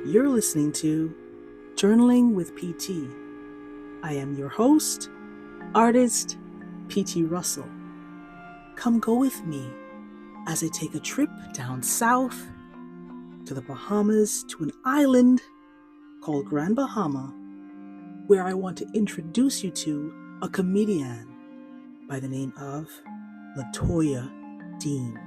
You're listening to Journaling with PT. I am your host, artist PT Russell. Come go with me as I take a trip down south to the Bahamas to an island called Grand Bahama, where I want to introduce you to a comedian by the name of Latoya Dean.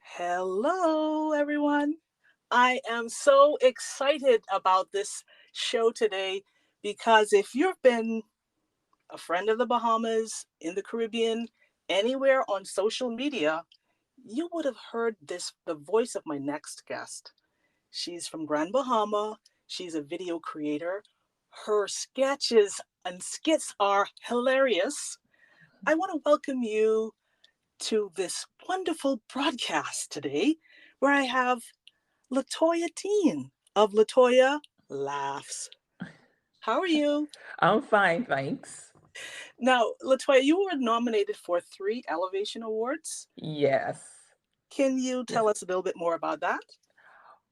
Hello, everyone. I am so excited about this show today because if you've been a friend of the Bahamas, in the Caribbean, anywhere on social media, you would have heard the voice of my next guest. She's from Grand Bahama. She's a video creator. Her sketches and skits are hilarious. I want to welcome you to this wonderful broadcast today where I have Latoya Dean of Latoya Laughs. How are you? I'm fine, thanks. Now, Latoya, you were nominated for 3 Elevation Awards. Yes. Can you Yes. tell us a little bit more about that?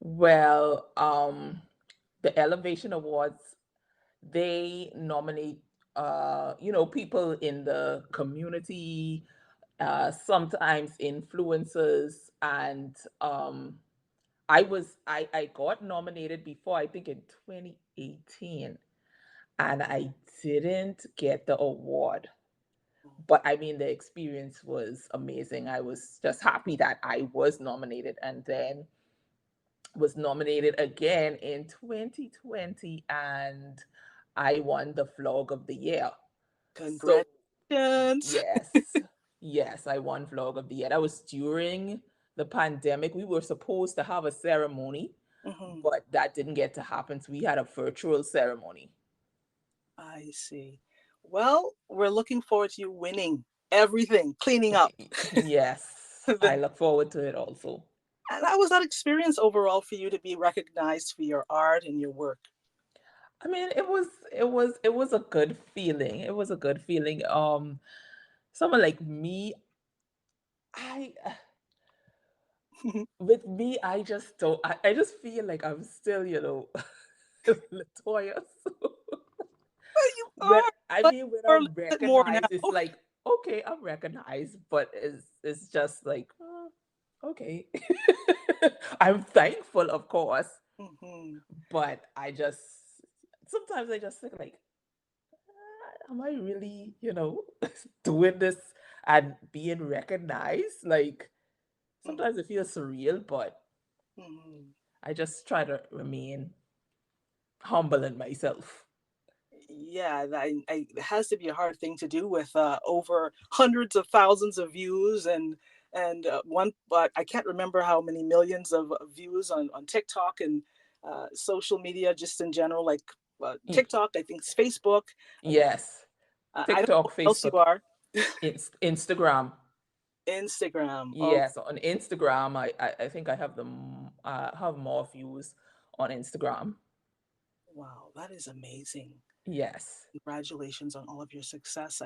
Well, the Elevation Awards, they nominate people in the community, sometimes influencers, and I got nominated before, I think in 2018, and I didn't get the award. But I mean, the experience was amazing. I was just happy that I was nominated, and then was nominated again in 2020, and I won the Vlog of the Year. So Congratulations. yes, yes, I won Vlog of the Year. That was during the pandemic. We were supposed to have a ceremony, Mhm. but that didn't get to happen. So we had a virtual ceremony. I see. Well, we're looking forward to you winning everything, cleaning up. Yes, I And look forward to it also. how was that experience overall for you to be recognized for your art and your work? I mean, it was a good feeling. It was a good feeling. Someone like me, I with me, I just don't. I just feel like I'm still, Latoya. So You when are, I but mean, when you're a I'm little bit more now. recognized, it's like okay, I'm recognized, but it's just like okay. I'm thankful, of course, Mhm. but I just sometimes I just think like am I really, doing this and being recognized? Like Mhm. sometimes it feels surreal, but Mhm. I just try to remain humble in myself. Yeah, it has to be a hard thing to do with over hundreds of thousands of views and one, but I can't remember how many millions of views on TikTok and social media just in general, like Y- TikTok. I think it's Facebook. And Yes. I don't know TikTok, what else you Facebook, are. Instagram. Instagram. Oh, Yes, on Instagram, I think I have have more views on Instagram. wow, that is amazing. Yes. Congratulations on all of your success.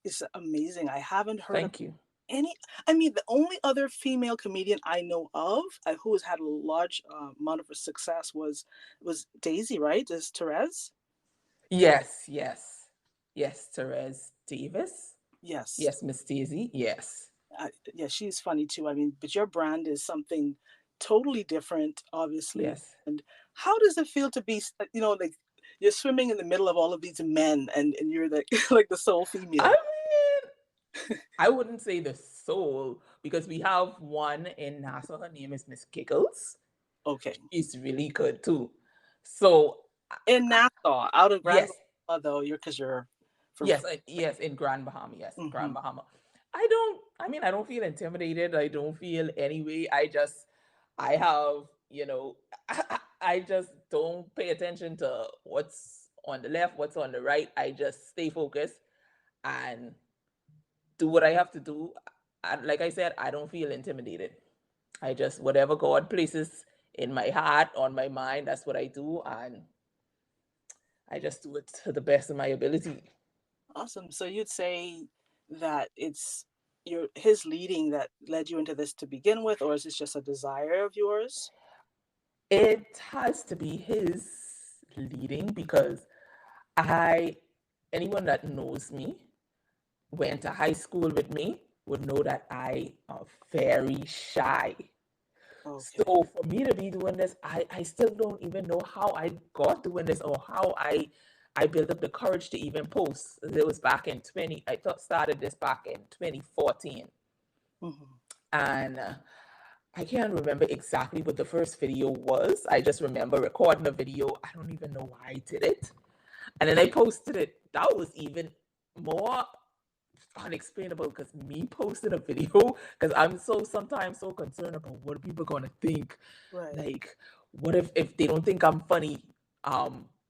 Is amazing. I haven't heard of Thank you. any. I mean, the only other female comedian I know of who has had a large amount of success was Daisy, right? Is Therese? Yes, yes. Yes, Therese Davis. Yes, Yes, Miss Daisy. Yes. yeah, she's funny too. I mean, but your brand is something totally different, obviously. Yes. And how does it feel to be, like you're swimming in the middle of all of these men, and you're the like the sole I female? mean, I wouldn't say the soul because we have one in Nassau. Her name is Miss Giggles. Okay, She's really good too. So in Nassau, out of Grand yes, Bahama, though, because you're from. yes, in Grand Bahama, yes, Mhm. Grand Bahama. I don't feel intimidated. I don't feel any way. I have, I just don't pay attention to what's on the left, what's on the right. I just stay focused and do what I have to do. And like I said, I don't feel intimidated. I just, whatever God places in my heart, on my mind, that's what I do. And I just do it to the best of my ability. Awesome. So you'd say that it's his leading that led you into this to begin with, or is this just a desire of yours? It has to be his leading because I, anyone that knows me, went to high school with me, would know that I am very shy. Okay. So for me to be doing this, I still don't even know how I got doing this or how I built up the courage to even post. It was back in 20, I thought started this back in 2014. Hmm. And I can't remember exactly what the first video was. I just remember recording a video. I don't even know why I did it. And then I posted it. That was even more unexplainable because me posting a video, because I'm sometimes so concerned about what people gonna think. Right. Like, what if they don't think I'm funny?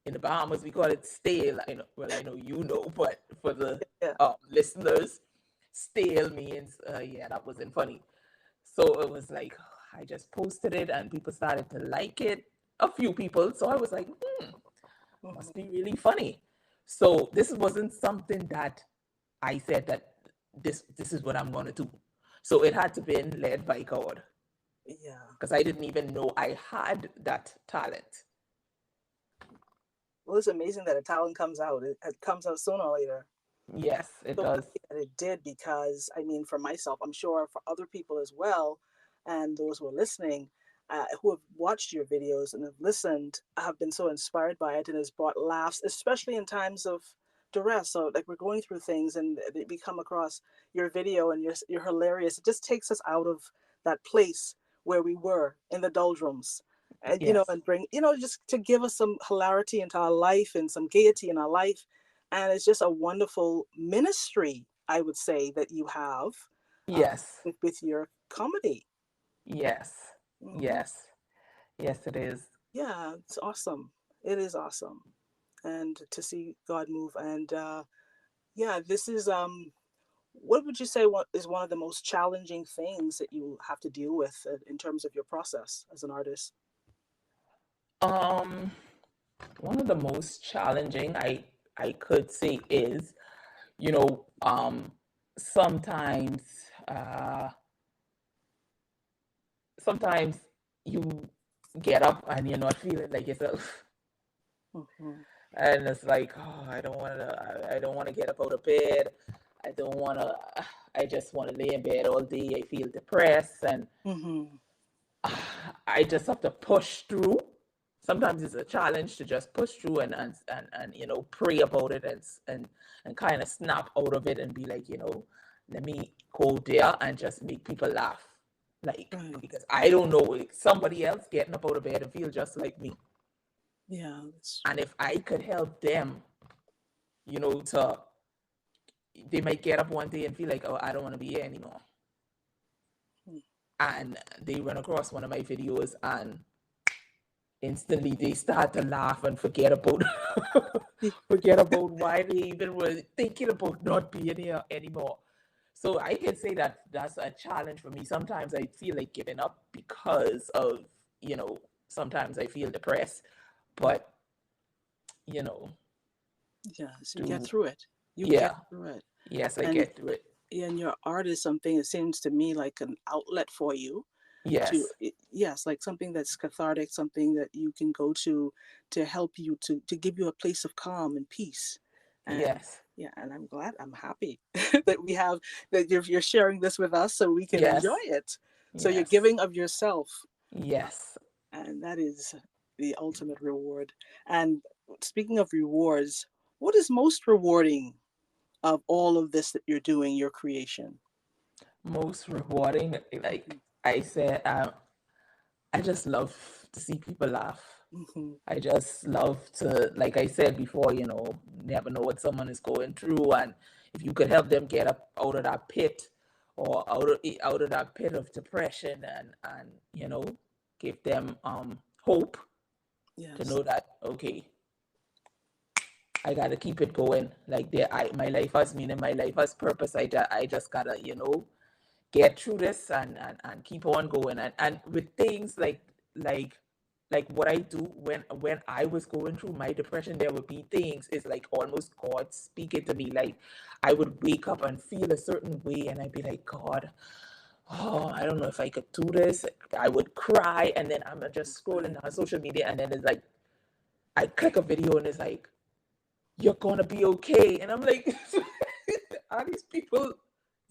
In the Bahamas we call it stale. I know, well, I know you know, but for the Yeah. listeners, stale means yeah, that wasn't funny. So it was like I just posted it and people started to like it. A few people. So I was like, Hmm. must be really funny. So this wasn't something that I said that this is what I'm gonna do. So it had to been led by God Yeah. because I didn't even know I had that talent. Well, it's amazing that a talent comes out. It comes out sooner or later. Yes, it So does. happy that it did, because I mean, for myself, I'm sure for other people as well, and those who are listening, who have watched your videos and have listened, have been so inspired by it, and has brought laughs, especially in times of duress. So like we're going through things, and we come across your video, and you're hilarious. It just takes us out of that place where we were in the doldrums. And Yes. and bring, just to give us some hilarity into our life and some gaiety in our life. And it's just a wonderful ministry, I would say, that you have uh, Yes. with your comedy. Yes. Hmm. Yes. Yes, it is. Yeah, it's awesome. It is awesome, and to see God move. And yeah, this is what would you say what is one of the most challenging things that you have to deal with in terms of your process as an artist? Um, One of the most challenging I could say is, you know, sometimes uh sometimes you get up and you're not feeling like yourself. Hmm. And it's like, oh, I don't want to get up out of bed. I don't want to, I just want to lay in bed all day. I feel depressed and Hmm. I just have to push through. Sometimes it's a challenge to just push through and pray about it and kind of snap out of it and be like, let me go there and just make people laugh. Like, Right. because I don't know, like, somebody else getting up out of bed and feel just like me. Yeah, that's And true. if I could help them, to they might get up one day and feel like, oh, I don't want to be here anymore. Mm. And they run across one of my videos and instantly they start to laugh and forget about forget about why they even were thinking about not being here anymore. So I can say that that's a challenge for me. Sometimes I feel like giving up because of, sometimes I feel depressed, but you know, Yes, you get do through it. You get yeah, through it. yes, I And get through it. and your art is something, it seems to me, like an outlet for you to, Yes, yes, like something that's cathartic, something that you can go to help you, to give you a place of calm and peace. And yes, yeah, and I'm happy that we have, that you're sharing this with us so we can enjoy yes, it. So you're yes, giving of yourself, yes. and that is the ultimate reward. And speaking of rewards, what is most rewarding of all of this that you're doing, your creation? Most rewarding, like I said, I just love to see people laugh. Hmm. I just love to, like I said before, never know what someone is going through, and if you could help them get up out of that pit, or out of that pit of depression, and give them hope to Yes. know that, okay, I gotta keep it going. Like my life has meaning, my life has purpose. I just gotta get through this and keep on going, and with things like like what I do when I was going through my depression, there would be things, it's like almost God speaking to me. Like I would wake up and feel a certain way, and I'd be like, God, oh, I don't know if I could do this. I would cry, and then I'm just scrolling on social media, and then it's like I click a video, and it's like, you're gonna be okay, and I'm like, are these people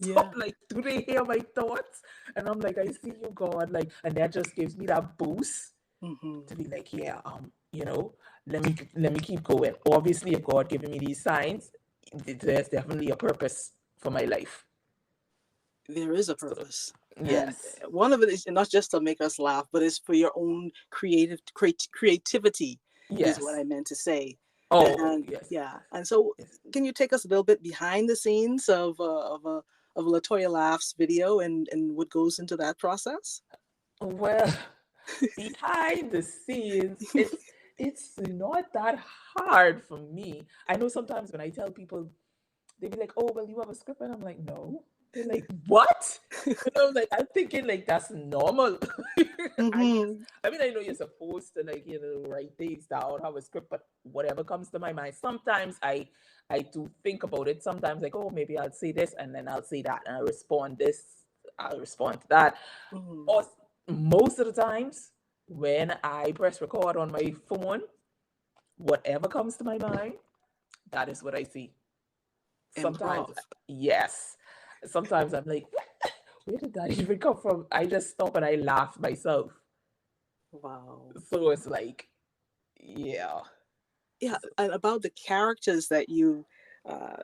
Yeah. like, do they hear my thoughts? And I'm like, I see you, God, like, and that just gives me that boost Hmm. to be like, yeah, you know, let me keep going. Obviously, if God giving me these signs, there's definitely a purpose for my life. There is a So purpose. And yes, one of it is not just to make us laugh, but it's for your own creativity, is what yes. I meant to say. Oh And yes, yeah, and so yes. can you take us a little bit behind the scenes of Latoya Laughs video and what goes into that process? Well, behind the scenes, it's not that hard for me. I know sometimes when I tell people, they be like, "Oh, well, you have a script," and I'm like, "No." They're like, "What?" And I'm like, I'm thinking like that's normal. I just, Hmm. I mean, I know you're supposed to like write things down, have a script, but whatever comes to my mind. Sometimes I do think about it. Sometimes like, oh, maybe I'll say this, and then I'll say that, and I'll respond this, I'll respond to that. Hmm. Or most of the times when I press record on my phone, whatever comes to my mind, that is what I see. Sometimes, Improv. yes. Sometimes I'm like, where did that even come from? I just stop and I laugh myself. Wow. So it's like, yeah. Yeah, and about the characters that uh,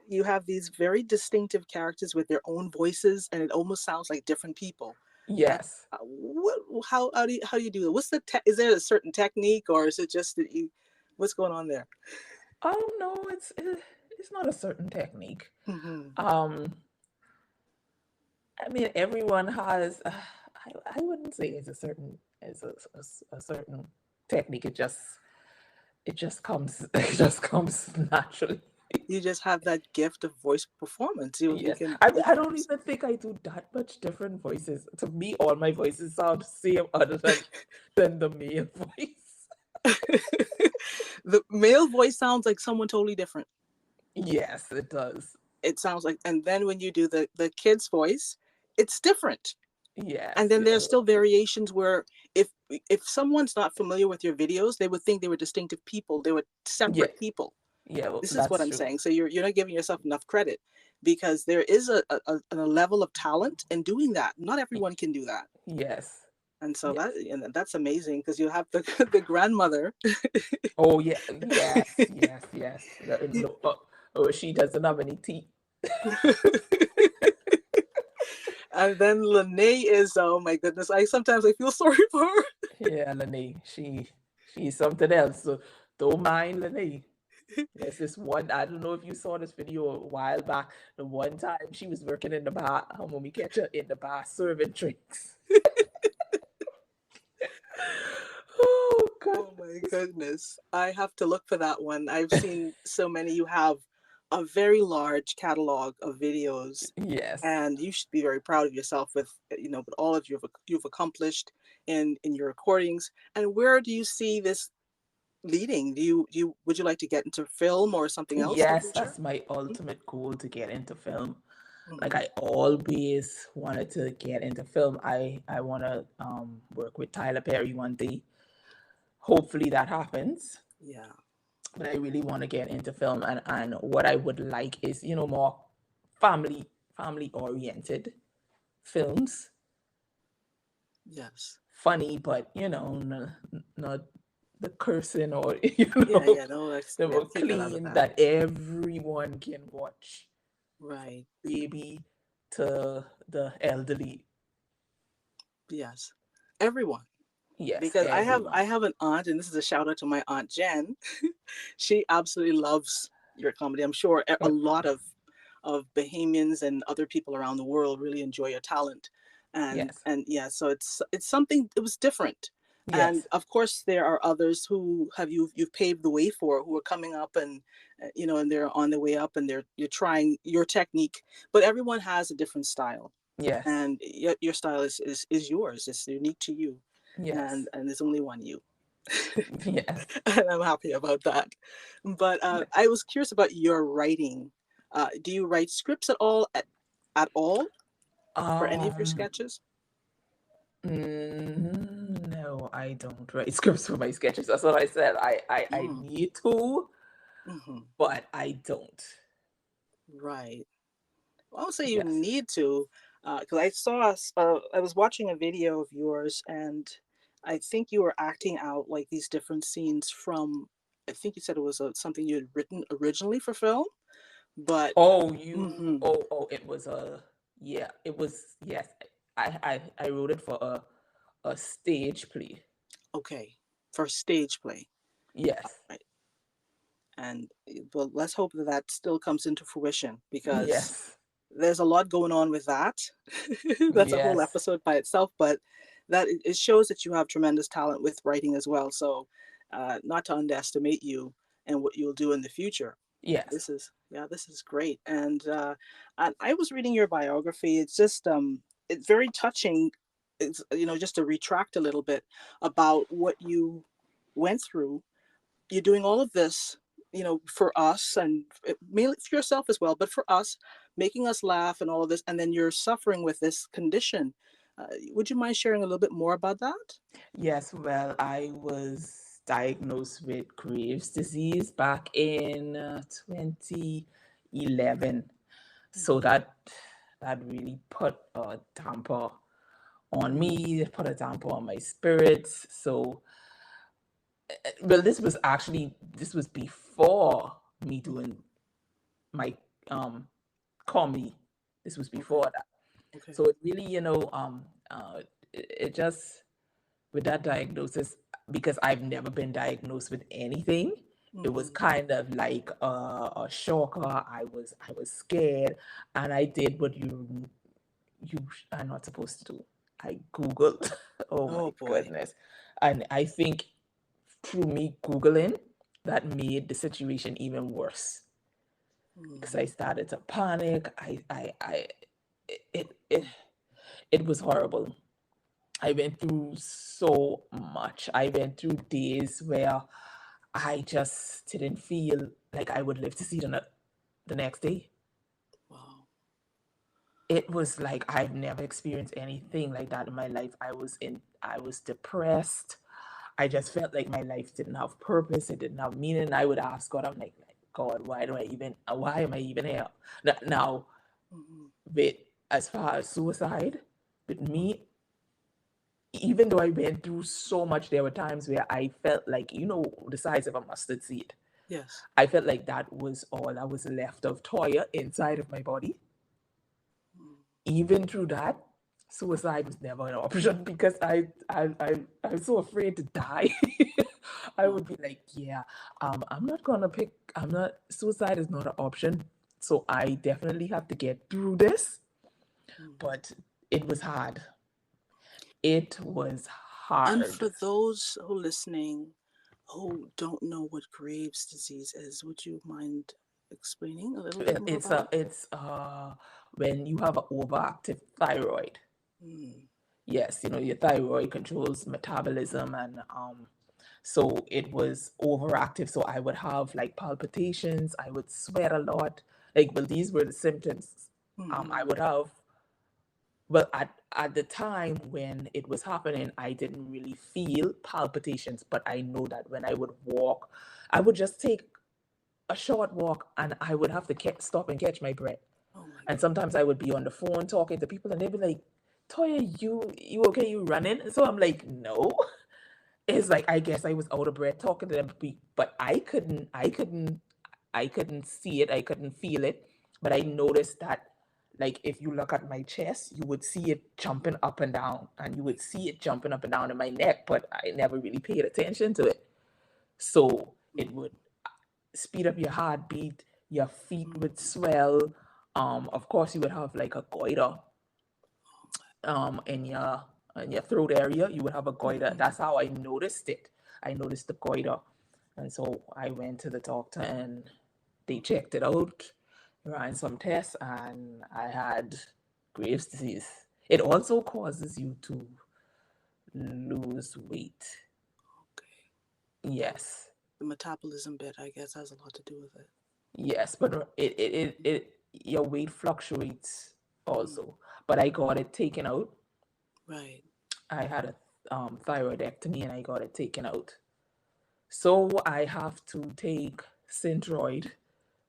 you have these very distinctive characters with their own voices, and it almost sounds like different people. And Yes. what, how do you do it? What's the is there a certain technique, or is it just that you? What's going on there? No, it's not a certain technique. Hmm. Um, I mean, everyone has. I wouldn't say it's a certain a certain technique. It just comes it just comes naturally. You just have that gift of voice performance. You Yes, can I don't even think I do that much different voices. To me, all my voices sound the same, other than the male voice. the male voice sounds like someone totally different. Yes, it does. It sounds like, and then when you do the kid's voice, it's different. And Yes, then yeah, there's still variations where if someone's not familiar with your videos, they would think they were distinctive people. They were yeah, separate people. yeah. Well, This is what that's I'm true. saying. So you're not giving yourself enough credit because there is a level of talent in doing that. Not Y- everyone can do that. Yes, And so yes. that's amazing because you have the the grandmother. Oh yeah, yes, yes, yes. No, oh, she doesn't have any teeth. And then Lene is, oh my goodness, I sometimes I feel sorry for her. Yeah, Lene, she's something else. So don't mind Lene. There's this one, I don't know if you saw this video a while back. The one time she was working in the bar, when we catch her in the bar serving drinks. Oh, Oh my goodness. goodness. I have to look for that one. I've seen so many. You have a very large catalog of videos, Yes. and you should be very proud of yourself with with all of you've accomplished in your recordings. And where do you see this leading? Do you would you like to get into film or something else in the Yes, future? that's my ultimate goal, to get into film. Like Mm-hmm. I always wanted to get into film. I want to work with Tyler Perry one day. Hopefully that happens. Yeah. But I really want to get into film, and what I would like is, more family family oriented films. Yes. Funny, but not the cursing, or Yeah. Yeah. No. they We have were to keep that out of clean that. that everyone can watch, Right. baby to the elderly. Yes. Everyone. Yes, Because everyone. I have an aunt, and this is a shout out to my aunt Jen. She absolutely loves your comedy. I'm sure a Uh, lot of Bahamians and other people around the world really enjoy your talent, yes, and yeah, so it's something. It was different, and yes, of course there are others who have you've paved the way for, who are coming up, and and they're on their way up, and you're trying your technique, but everyone has a different style, yes, and your style is yours. It's unique to you. Yes. and there's only one you. Yes. And I'm happy about that. But Yes. I was curious about your writing. Do you write scripts at all for any of your Um, sketches? no, I don't write scripts for my sketches. That's what I said. I Mm, need to, hmm. but I don't. Right. Well, I'll say you Yes. need to, because I was watching a video of yours, and I think you were acting out like these different scenes from. I think you said it was something you had written originally for film, but. Oh, Hmm. it was yeah, it was, yes. I wrote it for a stage play. Okay, for stage play. Yes. Right. And well, let's hope that that still comes into fruition because Yes. there's a lot going on with that. That's a whole Yes. episode by itself, but that it shows that you have tremendous talent with writing as well. So, not to underestimate you and what you'll do in the future. Yes. This is great. And I was reading your biography. It's just it's very touching. It's, just to retract a little bit about what you went through. You're doing all of this, for us, and mainly for yourself as well, but for us, making us laugh and all of this, and then you're suffering with this condition. Would you mind sharing a little bit more about that? Yes, well, I was diagnosed with Graves' disease back in 2011. So that really put a damper on Mm, me, it put a damper on my spirits. So, well, this was before me mm, doing my um comedy. This was okay, before that. okay. So it really, it just, with that diagnosis, because I've never been diagnosed with anything, it was Hmm. kind of like a shocker. I was scared, and I did what you are not supposed to do. I Googled. Oh my Oh boy. goodness. And I think through me Googling, that made the situation even worse because Mm, I started to panic. It, it, it was horrible. I went through so much. I went through days where I just didn't feel like I would live to see the next day. wow. It was like I've never experienced anything like that in my life. I was depressed. I just felt like my life didn't have purpose. It didn't have meaning. I would ask God, I'm like, God, why am I even here? Now, Hmm. with as far as suicide, with me, even though I went through so much, there were times where I felt like, the size of a mustard seed. Yes. I felt like that was all I was left of Toya inside of my body. Mm, Even through that, suicide was never an option because I was so afraid to die. I wow. would be like, yeah, I'm not, suicide is not an option. So I definitely have to get through this. Hmm. But it was hard. It was And hard. for those who are listening who don't know what Graves' disease is, would you mind explaining a little bit more about it? It's when you have an overactive thyroid. Mm, Yes, your thyroid controls metabolism, and so it was overactive. So I would have like palpitations, I would sweat a lot. Like, well, these were the symptoms. I hmm. would have, well, at the time when it was happening, I didn't really feel palpitations, but I know that when I would walk, I would just take a short walk and I would have to stop and catch my breath. Oh my And God. sometimes I would be on the phone talking to people and they'd be like, Toya, you okay? You running? So I'm like, no. It's like I guess I was out of breath talking to them, but I couldn't see it. I couldn't feel it. But I noticed that, like, if you look at my chest, you would see it jumping up and down, and you would see it jumping up and down in my neck. But I never really paid attention to it. So it Mm, would speed up your heartbeat. Your feet mm, would swell. Of course, you would have like a goiter in your throat area. You would have a goiter. mhm. That's how I noticed it. I noticed the goiter, and so I went to the doctor and they checked it out, ran some tests, and I had Graves' disease. It also causes you to lose weight. Okay. Yes. The metabolism bit, I guess, has a lot to do with it. Yes, but it your weight fluctuates Mm, also. But I got it taken out. right. I had a thyroidectomy and I got it taken out. So I have to take Synthroid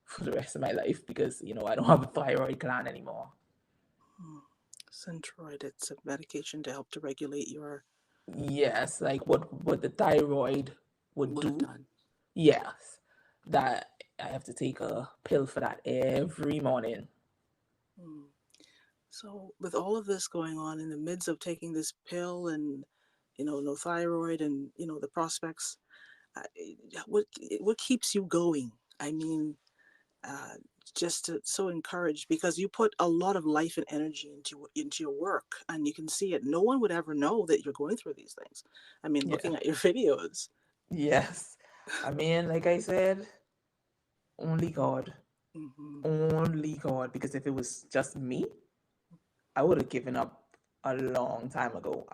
for the rest of my life because I don't have a thyroid gland anymore. Mm. Centroid, it's a medication to help to regulate your Yes, like what the thyroid would would have do. done. Yes, that I have to take a pill for that every morning. Mm. So, with all of this going on in the midst of taking this pill and, no thyroid and, the prospects, uh, what what keeps you going? I mean, uh, just so encouraged because you put a lot of life and energy into your work, and you can see it. No one would ever know that you're going through these things. I mean, Yeah. looking at your videos. Yes. I mean, like I said, only God. Hmm. Only God. Because if it was just me, I would have given up a long time ago.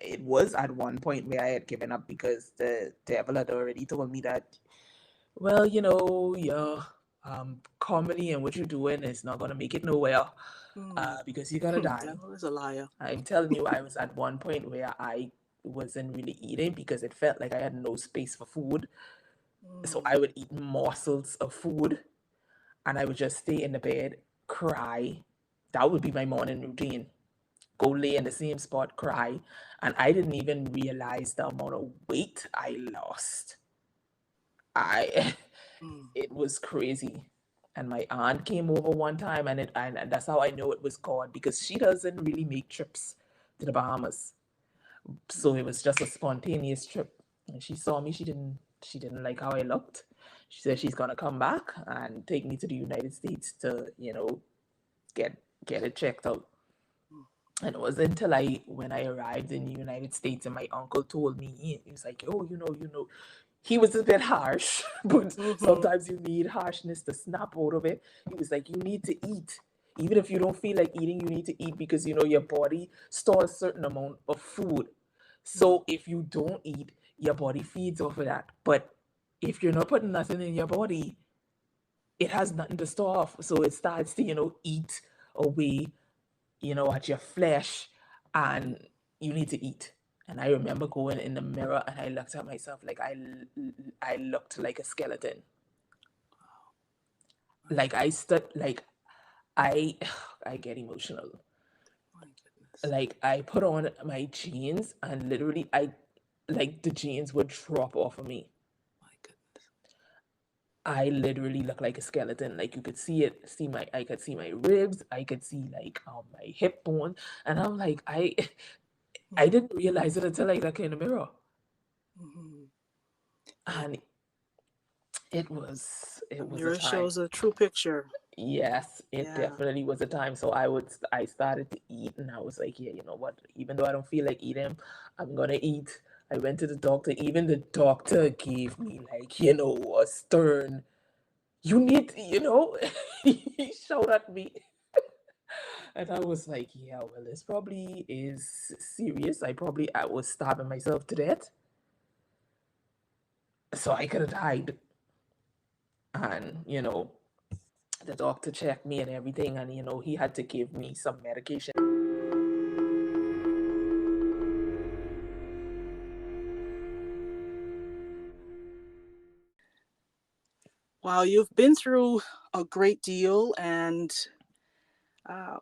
It was at one point where I had given up because the devil had already told me that, well, your comedy and what you're doing is not gonna make it nowhere, Mm. because you're gonna die. Devil is a liar. I'm telling you, I was at one point where I wasn't really eating because it felt like I had no space for food. So Mm. I would eat morsels of food and I would just stay in the bed, cry. That would be my morning routine. Go lay in the same spot, cry. And I didn't even realize the amount of weight I lost. I Mm. it was crazy. And my aunt came over one time and that's how I know it was God because she doesn't really make trips to the Bahamas. So it Mm. was just a spontaneous trip. And she saw me, she didn't like how I looked. She said she's gonna come back and take me to the United States to, get get it checked out. Mm. And it wasn't until when I arrived in the United States and my uncle told me, he was like, oh, he was a bit harsh, but Mm-hmm. sometimes you need harshness to snap out of it. He was like, you need to eat. Even if you don't feel like eating, you need to eat because your body stores a certain amount of food. Mm. So if you don't eat, your body feeds off of that. But if you're not putting nothing in your body, it has nothing to store off. So it starts to, eat away, at your flesh, and you need to eat. And I remember going in the mirror and I looked at myself like I looked like a skeleton. My Like I stood like I I get emotional. my goodness. Like I put on my jeans and literally I like the jeans would drop off of me. My goodness. I literally look like a skeleton. Like you could see it, I could see my ribs, I could see like my hip bone, and I'm like I Mm. didn't realize it until I looked in the mirror. Mm-hmm. It, And a it was a mirror time. shows a true picture. Yes, it Yeah. definitely was a time. So I started to eat and I was like, yeah, you know what? Even though I don't feel like eating, I'm gonna eat. I went to the doctor. Even the doctor gave me like, a stern, you need to, he shouted at me. And I was like, yeah, well, this probably is serious. I was starving myself to death. So I could have died. And, the doctor checked me and everything, and he had to give me some medication. Wow, you've been through a great deal. And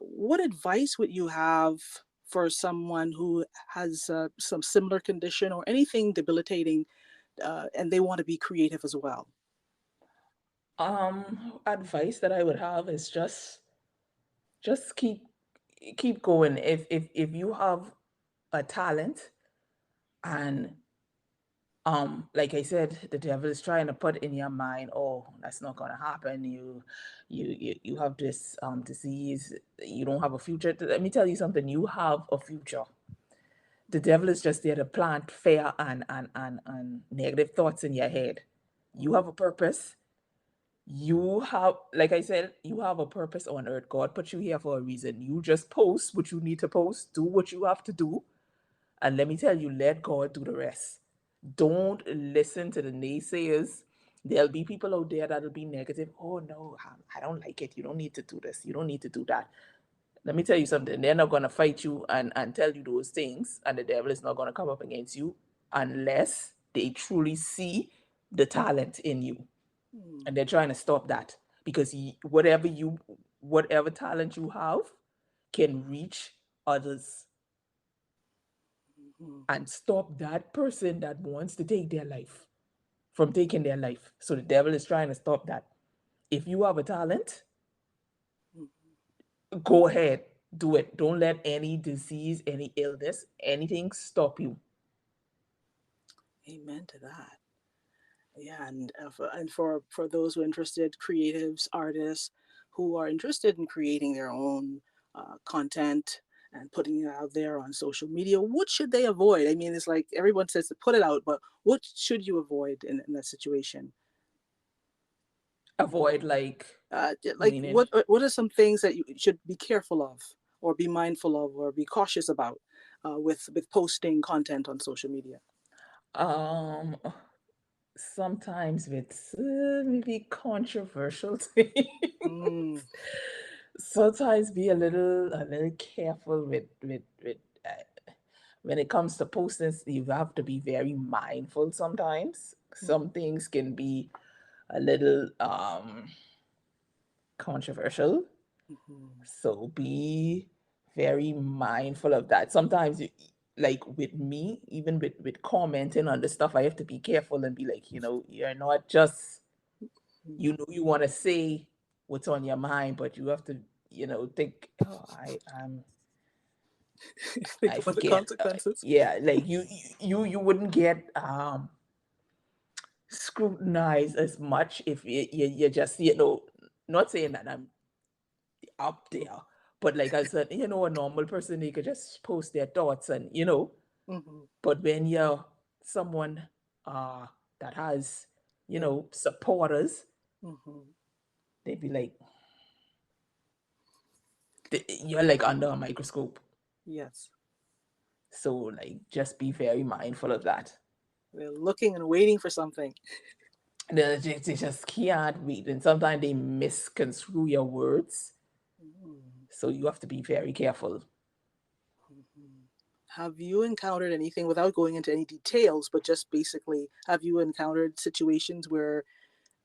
what advice would you have for someone who has some similar condition or anything debilitating, and they want to be creative as well? Advice that I would have is just keep going. If you have a talent, and like I said, the devil is trying to put in your mind, oh, that's not gonna happen. You have this disease, you don't have a future. Let me tell you something, you have a future. The devil is just there to plant fear and negative thoughts in your head. You have a purpose. You have, like I said, you have a purpose on earth. God put you here for a reason. You just post what you need to post, do what you have to do, And let me tell you, let God do the rest. Don't listen to the naysayers. There'll be people out there that'll be negative. Oh no, I don't like it. You don't need to do this. You don't need to do that. Let me tell you something. They're not going to fight you and tell you those things, and the devil is not going to come up against you unless they truly see the talent in you, Mm, and they're trying to stop that because whatever talent you have can reach others mhm, and stop that person that wants to take their life from taking their life. So the devil is trying to stop that. If you have a talent, mhm. go ahead, do it. Don't let any disease, any illness, anything stop you. Amen to that. Yeah, and for those who are interested, creatives, artists who are interested in creating their own content and putting it out there on social media, what should they avoid? I mean, it's like everyone says to put it out, but what should you avoid in that situation? Avoid like Like meaning what are some things that you should be careful of, or be mindful of, or be cautious about with posting content on social media? um sometimes with maybe controversial things. Mm, Sometimes be a little careful with when it comes to posting. You have to be very mindful. Sometimes some mm, things can be a little controversial, mhm, so be very mindful of that. Sometimes like with me, even with commenting on the stuff, I have to be careful and be like, you're not just, mm. you want to say what's on your mind, but you have to, think, oh, Think I about the forget. consequences. Yeah, like you wouldn't get scrutinized as much if you just, not saying that I'm up there, but like I said, a normal person, they could just post their thoughts and, Mm-hmm. but when you're someone uh that has, Yeah. supporters, Mm-hmm. they'd be like, you're like under a microscope. Yes. So like just be very mindful of that. They're looking and waiting for something. They just can't read, and sometimes they misconstrue your words. Mm-hmm. So you have to be very careful. Mm-hmm. Have you encountered anything without going into any details, but just basically, have you encountered situations where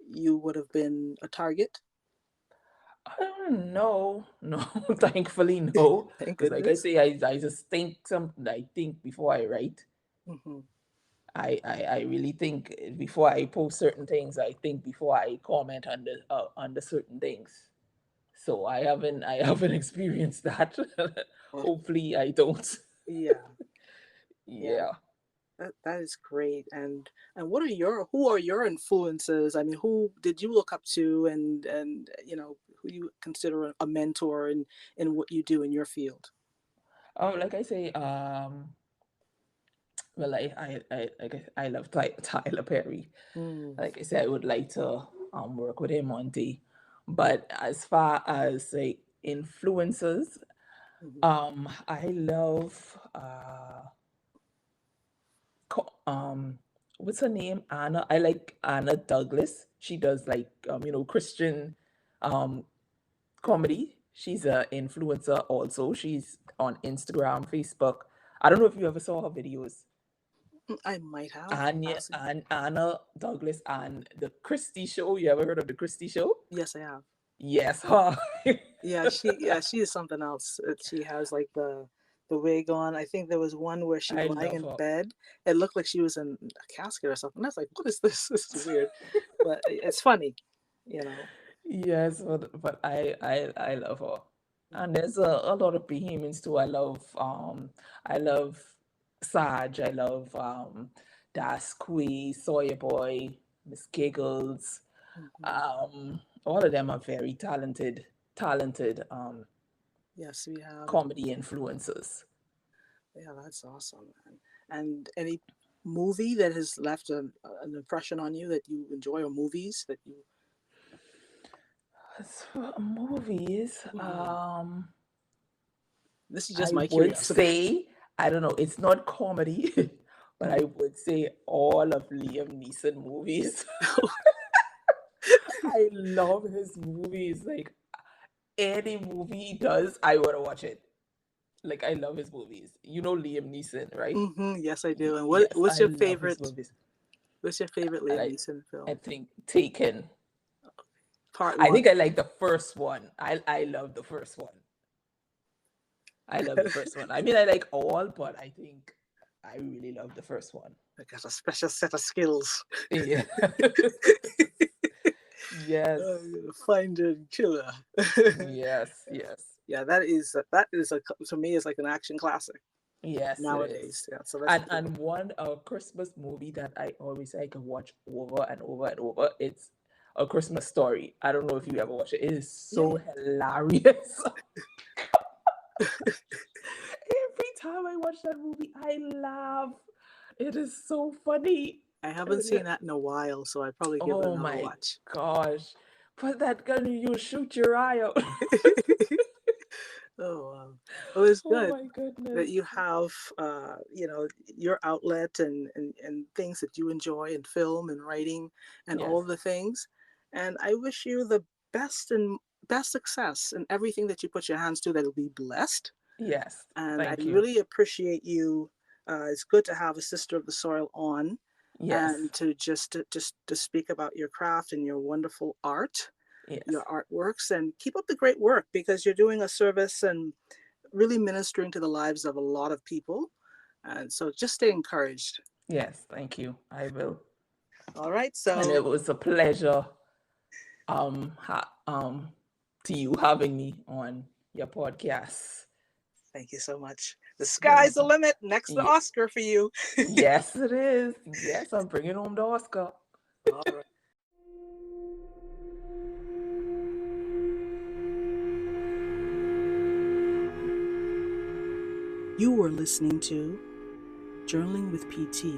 you would have been a target? I don't know. No, thankfully no. Thank Because like I goodness. say, I just think I think before I write. Mm-hmm. I really think before I post certain things. I think before I comment on the certain things. So I haven't experienced that. Well, Hopefully I don't. yeah, yeah. Yeah. That is great. And what are your who are your influences? I mean, who did you look up to, and who you consider a mentor in what you do in your field? Like I say, well, I love Tyler Perry. Mm, Like I said, I would like to work with him one day. But as far as like influencers, mhm, I love what's her name? Anna. I like Anna Douglas. She does like Christian um comedy. She's a influencer also. She's on Instagram, Facebook. I don't know if you ever saw her videos. I might have passing. Anna Douglas and the Christie Show. You ever heard of the Christie Show? Yes, I have. Yes, her. Yeah, she is something else. She has like the wig on. I think there was one where she I was lying love in her. bed. It looked like she was in a casket or something. I was like, what is this? This is weird, but it's funny, you know. Yes, but I love her. And there's a lot of Bahamians too. I love Saj, I love Das Quee, Sawyer Boy, Miss Giggles. Mhm. All of them are very talented Yes, we have. comedy influencers. Yeah, that's awesome, man. And any movie that has left an impression on you that you enjoy, or movies that you. As for movies, Mhm. This is just I my would curiosity. say I don't know, it's not comedy, but I would say all of Liam Neeson movies. I love his movies. Like any movie he does, I want to watch it. Like I love his movies. You know Liam Neeson, right? Yes, I do. And Yes, what's I your love his favorite? movies. What's your favorite And Liam Neeson I film? think Taken. Part I one. think I like the first one. I love the first one. I love the first one. I mean, I like all, but I think I really love the first one. I got a special set of skills. Yeah. Yes. Find a killer. Yes. Yes. Yeah, that is a to me is like an action classic Yes, it is. nowadays. Yeah, so that's cool. And one Christmas movie that I always say I can watch over and over and over. It's A Christmas Story. I don't know if you ever watch it. It is Yeah. so hilarious. Every time I watch that movie, I laugh. It is so funny. I haven't seen that in a while, so I probably give it Oh another my watch. gosh. Put that gun in you, shoot your eye out. Oh, wow. Well, it's Oh good my goodness. that you have, your outlet and things that you enjoy in film and writing and all Yes. of the things. And I wish you the best and best success in everything that you put your hands to, that will be blessed. Yes. And I Thank you. really appreciate you. It's good to have a sister of the soil on, Yes. and to just to speak about your craft and your wonderful art, Yes. your artworks, and keep up the great work, because you're doing a service and really ministering to the lives of a lot of people. And so just stay encouraged. Yes. Thank you. I will. All right. And So it was a pleasure to you having me on your podcast. thank you so much. The You're sky's the welcome. limit. Next the Oscar for you. Yes, it is. Yes, I'm bringing home the Oscar. All right. You were listening to Journaling with PT.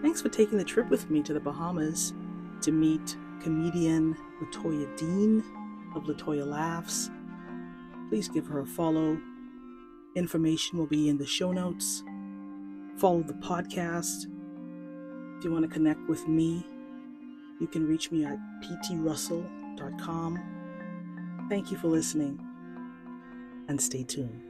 Thanks for taking the trip with me to the Bahamas to meet comedian Latoya Dean of Latoya Laughs. Please give her a follow. Information will be in the show notes. Follow the podcast. If you want to connect with me, you can reach me at ptrussell.com. Thank you for listening, and stay tuned.